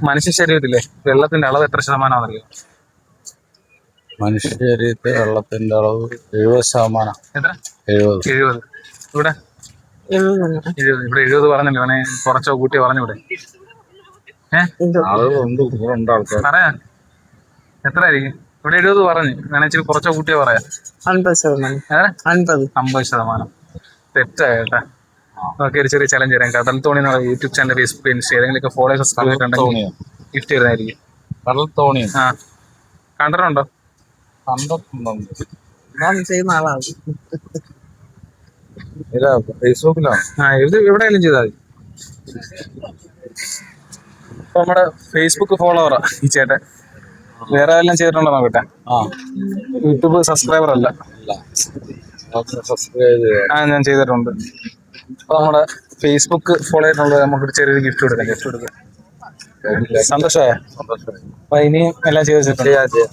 മനുഷ്യ ശരീരത്തിലെ വെള്ളത്തിന്റെ അളവ് എത്ര ശതമാനമാണെന്നറിയോ? മനുഷ്യ ശരീരത്തിൽ വെള്ളത്തിന്റെ അളവ് 70%. എത്ര? 70. 70. ഇവിടെ 70. 70. ഇവിടെ 70 പറഞ്ഞല്ലോ. വേണേ കുറച്ചോ കൂട്ടി പറഞ്ഞൂടെ? ആളുകളുണ്ട്, കൂടുതലുണ്ട് ആൾക്കാർ. പറയാ എത്ര ആയിരിക്കും? ഇവിടെ 70 പറഞ്ഞു. വേണേ ഇച്ചിരി കുറച്ചോ കൂട്ടിയോ പറയാം. 50%. 50%. തെറ്റായിട്ടാ. ഓക്കെ, ഒരു ചെറിയ ചലഞ്ച് തരാം. കടൽ തോണി എന്നുള്ള യൂട്യൂബ് ചാനൽ, ഫേസ്ബുക്ക്, ഇൻസ്റ്റ ഏതെങ്കിലും ഫോളോവേഴ്സ് സബ്സ്ക്രൈബ് ഉണ്ടെങ്കിൽ ഗിഫ്റ്റ് തരുന്നതായിരിക്കും. കടൽ തോണി കണ്ടിട്ടുണ്ടോ? ചെയ്യുന്ന ആളാണ്. ഫേസ്ബുക്കിലാണ്. ഇത് എവിടെയെങ്കിലും ചെയ്താൽ മതി. ഇപ്പൊ നമ്മുടെ ഫേസ്ബുക്ക് ഫോളോവറാ ഈ ചേട്ടൻ. വേറെ എല്ലാം ചെയ്തിട്ടുണ്ടോ നോക്കട്ടെ. യൂട്യൂബ് സബ്സ്ക്രൈബർ അല്ല. ഞാൻ ചെയ്തിട്ടുണ്ട്. അപ്പൊ നമ്മുടെ ഫേസ്ബുക്ക് ഫോളോ ചെയ്തിട്ടുള്ളത് നമുക്ക് ചെറിയൊരു ഗിഫ്റ്റ് കൊടുക്കാം. സന്തോഷമായ? അപ്പൊ ഇനിയും എല്ലാം ചെയ്ത് വെച്ചിട്ടുണ്ട്.